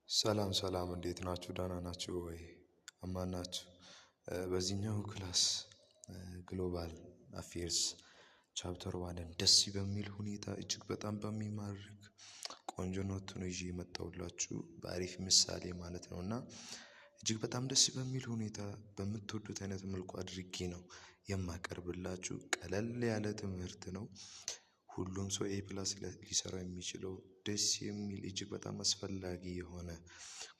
ሰላም እንዴት ናችሁ? ደህና ናችሁ ወይ? አማን ናችሁ? በዚህኛው ክላስ ግሎባል አፌርስ ቻፕተር ዋንን ደስ በሚል ሁኔታ እጅግ በጣም በሚማርክ ቆንጆ ኖት ነው ይዤ የመጣሁላችሁ በአሪፍ ምሳሌ ማለት ነው። እና እጅግ በጣም ደስ በሚል ሁኔታ በምትወዱት አይነት መልኩ አድርጌ ነው የማቀርብላችሁ። ቀለል ያለ ትምህርት ነው። ሁሉም ሰው ኤ ፕላስ ሊሰራ የሚችለው ደስ የሚል እጅግ በጣም አስፈላጊ የሆነ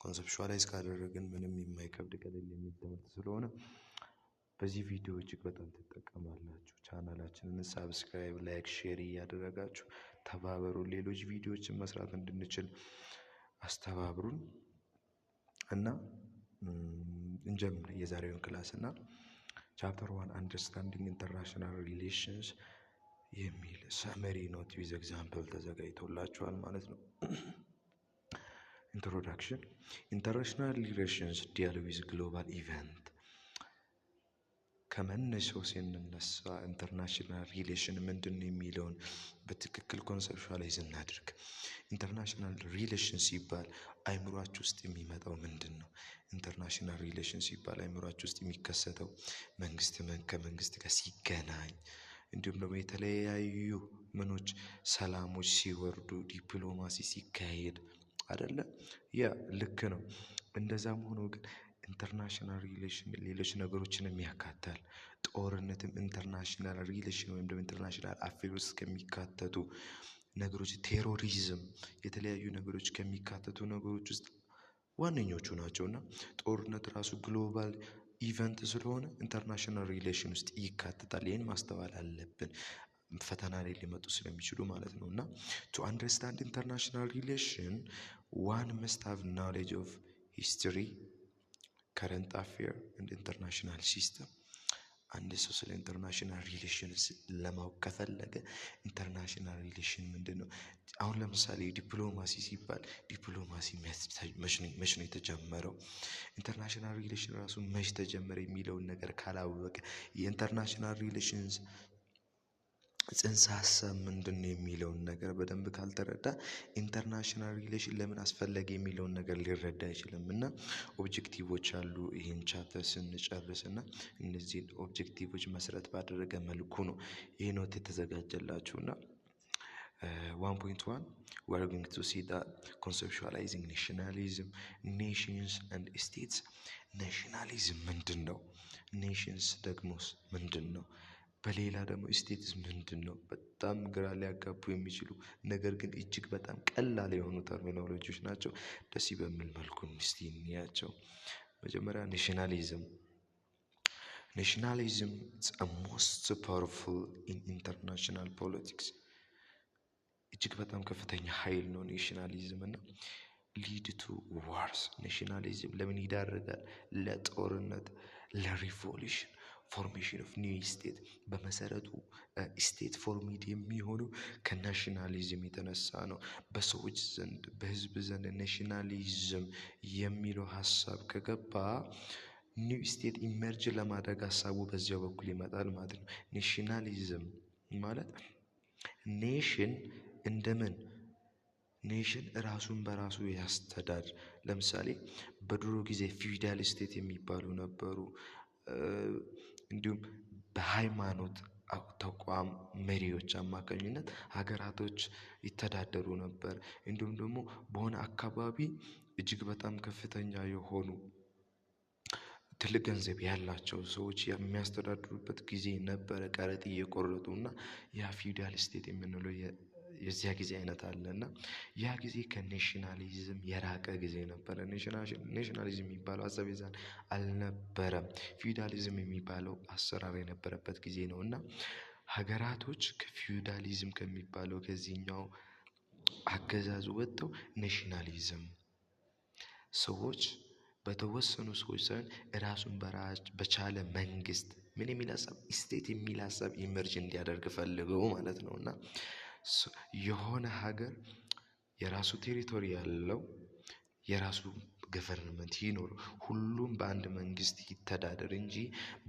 ኮንሰፕቹዋላይዝ ካደረግን ምንም የማይከብድ ቀለል የሚል ትምህርት ስለሆነ በዚህ ቪዲዮ እጅግ በጣም ትጠቀማላችሁ። ቻናላችንን ሰብስክራይብ፣ ላይክ፣ ሼር እያደረጋችሁ ተባበሩን። ሌሎች ቪዲዮዎችን መስራት እንድንችል አስተባብሩን እና እንጀምር የዛሬውን ክላስ እና ቻፕተር 1 አንደርስታንዲንግ ኢንተርናሽናል ሪሌሽንስ የሚል ሰመሪ ኖት ዊዝ ኤግዛምፕል ተዘጋጅቶላችኋል ማለት ነው። ኢንትሮዳክሽን ኢንተርናሽናል ሪሌሽንስ ዲያል ዊዝ ግሎባል ኢቨንት። ከመነሻው ስንነሳ ኢንተርናሽናል ሪሌሽን ምንድን ነው የሚለውን በትክክል ኮንሰፕቹዋላይዝ እናድርግ። ኢንተርናሽናል ሪሌሽን ሲባል አይምሯችሁ ውስጥ የሚመጣው ምንድን ነው? ኢንተርናሽናል ሪሌሽን ሲባል አይምሯችሁ ውስጥ የሚከሰተው መንግስት ከመንግስት ጋር ሲገናኝ፣ እንዲሁም ደግሞ የተለያዩ ምኖች ሰላሞች ሲወርዱ፣ ዲፕሎማሲ ሲካሄድ አይደለ? ያ ልክ ነው። እንደዛም ሆኖ ግን ኢንተርናሽናል ሪሌሽን ሌሎች ነገሮችንም ያካታል። ጦርነትም ኢንተርናሽናል ሪሌሽን ወይም ደግሞ ኢንተርናሽናል አፌር ውስጥ ከሚካተቱ ነገሮች፣ ቴሮሪዝም፣ የተለያዩ ነገሮች ከሚካተቱ ነገሮች ውስጥ ዋነኞቹ ናቸውና ጦርነት ራሱ ግሎባል ኢቨንት ስለሆነ ኢንተርናሽናል ሪሌሽን ውስጥ ይካተታል። ይህን ማስተዋል አለብን፣ ፈተና ላይ ሊመጡ ስለሚችሉ ማለት ነው። እና ቱ አንደርስታንድ ኢንተርናሽናል ሪሌሽን ዋን መስት ሃቭ ኖሌጅ ኦፍ ሂስትሪ፣ ከረንት አፌር እንድ ኢንተርናሽናል ሲስተም። አንድ ሰው ስለ ኢንተርናሽናል ሪሌሽን ለማወቅ ከፈለገ ኢንተርናሽናል ሪሌሽን ምንድን ነው? አሁን ለምሳሌ ዲፕሎማሲ ሲባል ዲፕሎማሲ መች ነው የተጀመረው? ኢንተርናሽናል ሪሌሽን ራሱ መች ተጀመረ የሚለውን ነገር ካላወቀ የኢንተርናሽናል ሪሌሽንስ ጽንሰ ሀሳብ ምንድን ነው የሚለውን ነገር በደንብ ካልተረዳ ኢንተርናሽናል ሪሌሽን ለምን አስፈለገ የሚለውን ነገር ሊረዳ አይችልም። እና ኦብጀክቲቮች አሉ። ይህን ቻፕተር ስንጨርስ እና እነዚህን ኦብጀክቲቮች መሰረት ባደረገ መልኩ ነው ይህ ኖት የተዘጋጀላችሁ። እና 1.1 we are going to see that conceptualizing nationalism, nations and states. ናሽናሊዝም ምንድን ነው? ኔሽንስ ደግሞስ ምንድን ነው? በሌላ ደግሞ ስቴትስ ምንድን ነው? በጣም ግራ ሊያጋቡ የሚችሉ ነገር ግን እጅግ በጣም ቀላል የሆኑ ተርሚኖሎጂዎች ናቸው። ደስ በሚል መልኩ እስቲ እንያቸው። መጀመሪያ ናሽናሊዝም is a most powerful in international politics። እጅግ በጣም ከፍተኛ ኃይል ነው ናሽናሊዝም እና ሊድ ቱ ዋርስ። ናሽናሊዝም ለምን ይዳረጋል? ለጦርነት፣ ለሪቮሉሽን፣ ፎርሜሽን ኦፍ ኒው ስቴት። በመሰረቱ ስቴት ፎርሚድ የሚሆነው ከናሽናሊዝም የተነሳ ነው። በሰዎች ዘንድ በህዝብ ዘንድ ናሽናሊዝም የሚለው ሀሳብ ከገባ ኒው ስቴት ኢመርጅ ለማድረግ ሀሳቡ በዚያው በኩል ይመጣል ማለት ነው። ናሽናሊዝም ማለት ኔሽን እንደምን ኔሽን ራሱን በራሱ ያስተዳድር። ለምሳሌ በድሮ ጊዜ ፊውዳል ስቴት የሚባሉ ነበሩ። እንዲሁም በሃይማኖት ተቋም መሪዎች አማካኝነት ሀገራቶች ይተዳደሩ ነበር። እንዲሁም ደግሞ በሆነ አካባቢ እጅግ በጣም ከፍተኛ የሆኑ ትልቅ ገንዘብ ያላቸው ሰዎች የሚያስተዳድሩበት ጊዜ ነበረ፣ ቀረጥ እየቆረጡና ያ ፊውዳል ስቴት የምንለው የዚያ ጊዜ አይነት አለና ያ ጊዜ ከኔሽናሊዝም የራቀ ጊዜ ነበረ። ናሽናሊዝም የሚባለው ሀሳብ ይዛል አልነበረም። ፊውዳሊዝም የሚባለው አሰራር የነበረበት ጊዜ ነው እና ሀገራቶች ከፊውዳሊዝም ከሚባለው ከዚህኛው አገዛዝ ወጥተው ናሽናሊዝም ሰዎች በተወሰኑ ሰዎች ሳይሆን ራሱን በቻለ መንግስት ምን የሚል ሀሳብ ስቴት የሚል ሀሳብ ኢመርጅ እንዲያደርግ ፈልገው ማለት ነው። እና የሆነ ሀገር የራሱ ቴሪቶሪ ያለው የራሱ ገቨርንመንት ይኖር፣ ሁሉም በአንድ መንግስት ይተዳደር እንጂ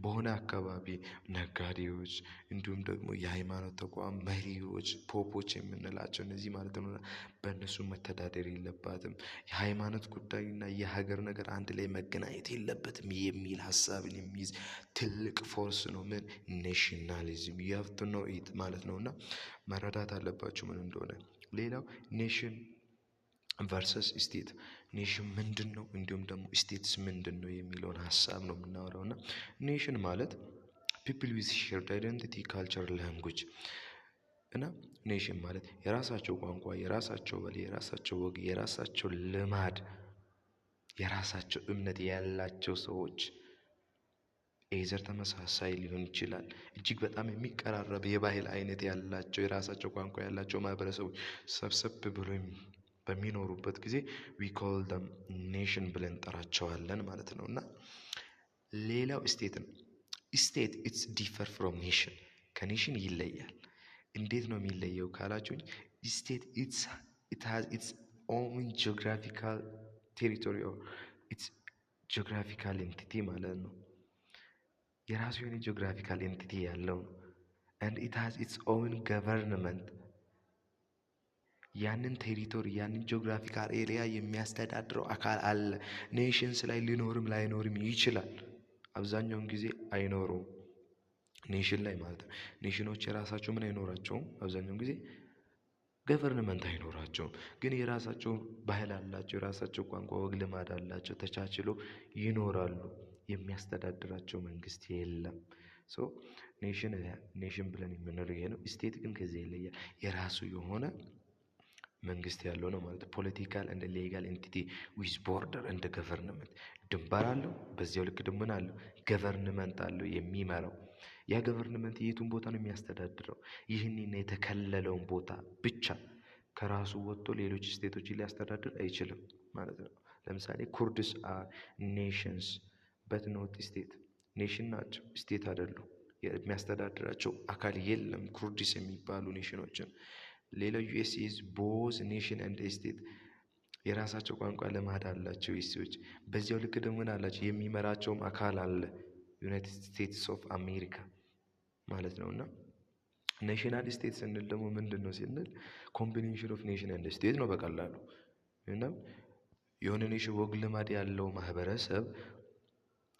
በሆነ አካባቢ ነጋዴዎች እንዲሁም ደግሞ የሃይማኖት ተቋም መሪዎች ፖፖች የምንላቸው እነዚህ ማለት ነው በእነሱ መተዳደር የለባትም። የሃይማኖት ጉዳይና የሀገር ነገር አንድ ላይ መገናኘት የለበትም የሚል ሀሳብን የሚይዝ ትልቅ ፎርስ ነው ምን ኔሽናሊዝም you have to know it ማለት ነውና መረዳት አለባችሁ ምን እንደሆነ። ሌላው ኔሽን ቨርሰስ ስቴት፣ ኔሽን ምንድነው እንዲሁም ደግሞ ስቴትስ ምንድነው የሚለውን ሀሳብ ነው የምናወራውና ኔሽን ማለት people with shared identity culture language እና ኔሽን ማለት የራሳቸው ቋንቋ፣ የራሳቸው ባህል፣ የራሳቸው ወግ፣ የራሳቸው ልማድ፣ የራሳቸው እምነት ያላቸው ሰዎች ኤዘር ተመሳሳይ ሊሆን ይችላል እጅግ በጣም የሚቀራረብ የባህል አይነት ያላቸው የራሳቸው ቋንቋ ያላቸው ማህበረሰቦች ሰብሰብ ብሎ በሚኖሩበት ጊዜ we call them nation ብለን እንጠራቸዋለን ማለት ነውና። ሌላው ስቴት ነው። ስቴት it's differ from nation፣ ከኔሽን ይለያል። እንዴት ነው የሚለየው ካላችሁኝ ስቴት it has its own geographical territory or its geographical entity ማለት ነው። የራሱ የሆነ geographical entity ያለው and it has its own government፣ ያንን ቴሪቶሪ ያንን ጂኦግራፊካል ኤሪያ የሚያስተዳድረው አካል አለ። ኔሽንስ ላይ ሊኖርም ላይኖርም ይችላል። አብዛኛውን ጊዜ አይኖሩም ኔሽን ላይ ማለት ነው። ኔሽኖች የራሳቸው ምን አይኖራቸውም፣ አብዛኛውን ጊዜ ገቨርንመንት አይኖራቸውም። ግን የራሳቸው ባህል አላቸው፣ የራሳቸው ቋንቋ፣ ወግ፣ ልማድ አላቸው። ተቻችሎ ይኖራሉ። የሚያስተዳድራቸው መንግስት የለም። ሶ ኔሽን ብለን የምንለው ይሄ ነው። ስቴት ግን ከዚህ ይለያል። የራሱ የሆነ መንግስት ያለው ነው ማለት ፖለቲካል እንደ ሌጋል ኤንቲቲ ዊዝ ቦርደር እንደ ገቨርንመንት ድንበር አለው። በዚያው ልክ ደግሞ ምን አለው ገቨርንመንት አለው የሚመራው። ያ ገቨርንመንት የቱን ቦታ ነው የሚያስተዳድረው? ይህንን የተከለለውን ቦታ ብቻ ከራሱ ወጥቶ ሌሎች ስቴቶችን ሊያስተዳድር አይችልም ማለት ነው። ለምሳሌ ኩርድስ አር ኔሽንስ በት ኖት ስቴት፣ ኔሽን ናቸው ስቴት አይደሉም። የሚያስተዳድራቸው አካል የለም ኩርድስ የሚባሉ ኔሽኖችን። ሌላው ዩኤስ ኢዝ ቦዝ ኔሽን ኤንድ ስቴት፣ የራሳቸው ቋንቋ ልማድ አላቸው ዩኤስዎች። በዚያው ልክ ደግሞ ምን አላቸው የሚመራቸውም አካል አለ ዩናይትድ ስቴትስ ኦፍ አሜሪካ ማለት ነውና ናሽናል ስቴት ስንል ደግሞ ምንድነው ስንል ኮምቢኔሽን ኦፍ ኔሽን ኤንድ ስቴት ነው በቀላሉ። እና የሆነ ኔሽን ወግ ልማድ ያለው ማህበረሰብ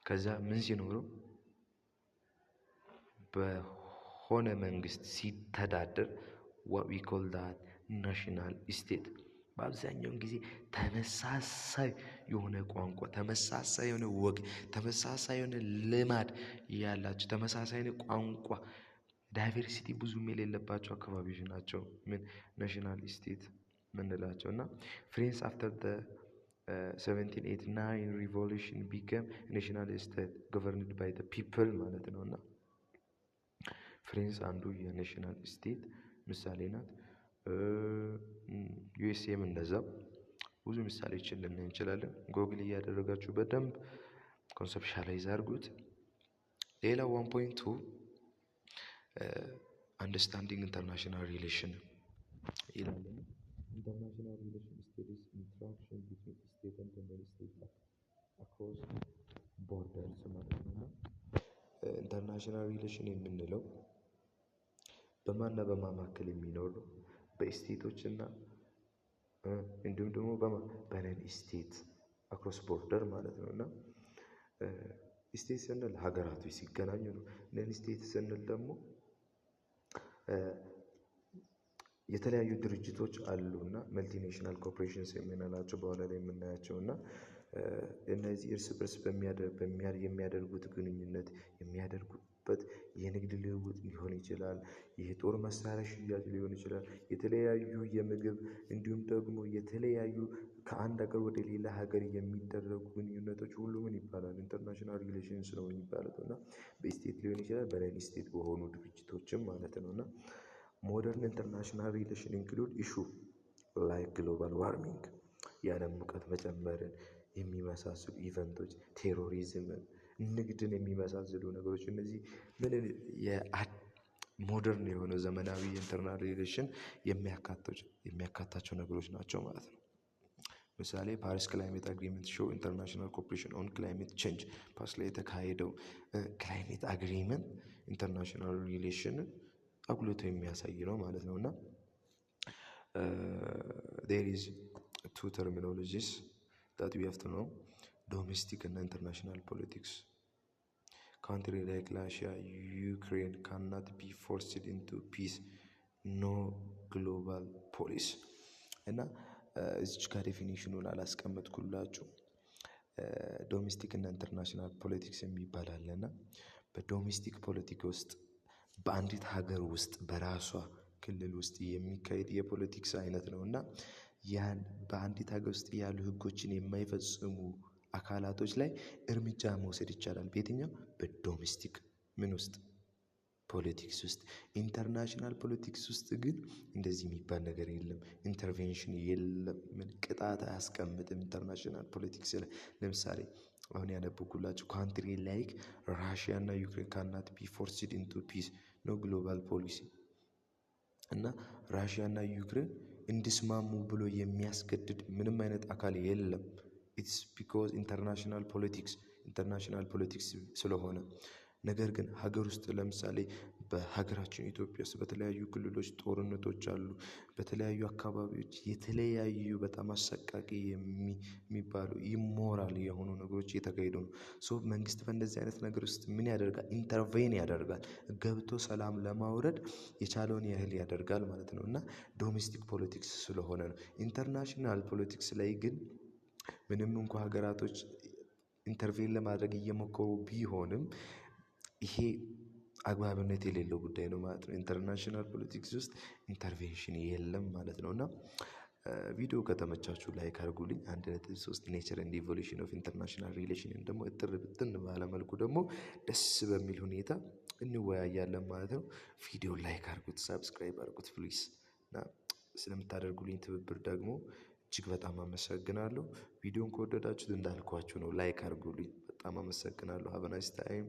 ከዛ ምን ሲኖረው በሆነ መንግስት ሲተዳደር what we call that national state። በአብዛኛውን ጊዜ ተመሳሳይ የሆነ ቋንቋ፣ ተመሳሳይ የሆነ ወግ፣ ተመሳሳይ የሆነ ልማድ ያላቸው፣ ተመሳሳይ የሆነ ቋንቋ ዳይቨርሲቲ ብዙም የሌለባቸው አካባቢዎች ናቸው ምን ናሽናል ስቴት ምንላቸው። እና ፍሬንስ አፍተር the 1789 revolution became national state governed by the people ማለት ነውና ፍሬንስ አንዱ የናሽናል ስቴት ምሳሌ ናት። ዩኤስኤም እንደዛው ብዙ ምሳሌዎችን ልናይ እንችላለን። ጎግል እያደረጋችሁ በደንብ ኮንሰፕሽናላይዝ አድርጉት። ሌላው 1.2 አንደርስታንዲንግ ኢንተርናሽናል ሪሌሽን ይላል። ኢንተርናሽናል ሪሌሽን ስቴትስ ኢንተራክሽን ቢትዊን ስቴት ኤንድ ነን ስቴት አክሮስ ቦርደርስ ማለት ነው። ኢንተርናሽናል ሪሌሽን የምንለው በማንና በማን መካከል የሚኖር ነው? በስቴቶች እና እንዲሁም ደግሞ በነን ስቴት አክሮስ ቦርደር ማለት ነውና ስቴት ስንል ሀገራቶች ሲገናኙ ነው። ነን ስቴት ስንል ደግሞ የተለያዩ ድርጅቶች አሉና መልቲኔሽናል ኮርፖሬሽንስ የምንላቸው በኋላ ላይ የምናያቸውና እነዚህ እርስ በርስ የሚያደርጉት ግንኙነት የሚያደርጉበት የንግድ ልውውጥ ሊሆን ይችላል፣ የጦር መሳሪያ ሽያጭ ሊሆን ይችላል፣ የተለያዩ የምግብ እንዲሁም ደግሞ የተለያዩ ከአንድ ሀገር ወደ ሌላ ሀገር የሚደረጉ ግንኙነቶች ሁሉ ምን ይባላል ኢንተርናሽናል ሪሌሽንስ ነው የሚባለው። እና በስቴት ሊሆን ይችላል በነን ስቴት በሆኑ ድርጅቶችም ማለት ነውና ሞደርን ኢንተርናሽናል ሪሌሽን ኢንክሉድ ኢሹ ላይክ ግሎባል ዋርሚንግ የዓለም ሙቀት መጨመርን የሚመሳሰሉ ኢቨንቶች፣ ቴሮሪዝምን፣ ንግድን የሚመሳሰሉ ነገሮች እነዚህ ምን ሞደርን የሆነ ዘመናዊ ኢንተርናል ሪሌሽን የሚያካታቸው ነገሮች ናቸው ማለት ነው። ምሳሌ ፓሪስ ክላይሜት አግሪመንት ሾው ኢንተርናሽናል ኮኦፕሬሽን ኦን ክላይሜት ቼንጅ ፓሪስ ላይ የተካሄደው ክላይሜት አግሪመንት ኢንተርናሽናል ሪሌሽንን አጉልቶ የሚያሳይ ነው ማለት ነው። እና there is two terminologies that we have to know: domestic and international politics. Country like Russia, Ukraine cannot be forced into peace, no global policy. እና እዚች ጋር ዴፊኒሽኑን አላስቀመጥኩላችሁ። ዶሜስቲክ እና ኢንተርናሽናል ፖለቲክስ የሚባል አለና በዶሜስቲክ ፖለቲክ ውስጥ በአንዲት ሀገር ውስጥ በራሷ ክልል ውስጥ የሚካሄድ የፖለቲክስ አይነት ነው እና ያን በአንዲት ሀገር ውስጥ ያሉ ህጎችን የማይፈጽሙ አካላቶች ላይ እርምጃ መውሰድ ይቻላል። በየትኛው? በዶሜስቲክ ምን ውስጥ? ፖለቲክስ ውስጥ። ኢንተርናሽናል ፖለቲክስ ውስጥ ግን እንደዚህ የሚባል ነገር የለም። ኢንተርቬንሽን የለም። ምን ቅጣት አያስቀምጥም ኢንተርናሽናል ፖለቲክስ ላይ። ለምሳሌ አሁን ያነበብኩላችሁ ካንትሪ ላይክ ራሽያ እና ዩክሬን ካናት ቢ ፎርስድ ኢንቱ ፒስ ኖ ግሎባል ፖሊሲ እና ራሽያ እና ዩክሬን እንዲስማሙ ብሎ የሚያስገድድ ምንም አይነት አካል የለም። ኢትስ ቢኮዝ ኢንተርናሽናል ፖለቲክስ ስለሆነ። ነገር ግን ሀገር ውስጥ ለምሳሌ በሀገራችን ኢትዮጵያ ውስጥ በተለያዩ ክልሎች ጦርነቶች አሉ። በተለያዩ አካባቢዎች የተለያዩ በጣም አሰቃቂ የሚባሉ ኢሞራል የሆኑ ነገሮች እየተካሄዱ ነው። ሶ መንግስት በእንደዚህ አይነት ነገር ውስጥ ምን ያደርጋል? ኢንተርቬን ያደርጋል። ገብቶ ሰላም ለማውረድ የቻለውን ያህል ያደርጋል ማለት ነው እና ዶሜስቲክ ፖለቲክስ ስለሆነ ነው። ኢንተርናሽናል ፖለቲክስ ላይ ግን ምንም እንኳ ሀገራቶች ኢንተርቬን ለማድረግ እየሞከሩ ቢሆንም ይሄ አግባብነት የሌለው ጉዳይ ነው ማለት ነው። ኢንተርናሽናል ፖለቲክስ ውስጥ ኢንተርቬንሽን የለም ማለት ነው እና ቪዲዮ ከተመቻችሁ ላይክ አድርጉልኝ። 1.3 ኔቸር ኤንድ ኢቮሉሽን ኦፍ ኢንተርናሽናል ሪሌሽንን ደግሞ እጥር ብጥን ባለ መልኩ ደግሞ ደስ በሚል ሁኔታ እንወያያለን ማለት ነው። ቪዲዮ ላይክ አድርጉት፣ ሰብስክራይብ አድርጉት ፕሊዝ። እና ስለምታደርጉልኝ ትብብር ደግሞ እጅግ በጣም አመሰግናለሁ። ቪዲዮን ከወደዳችሁት እንዳልኳችሁ ነው ላይክ አድርጉልኝ። በጣም አመሰግናለሁ። ሃቭ አ ናይስ ታይም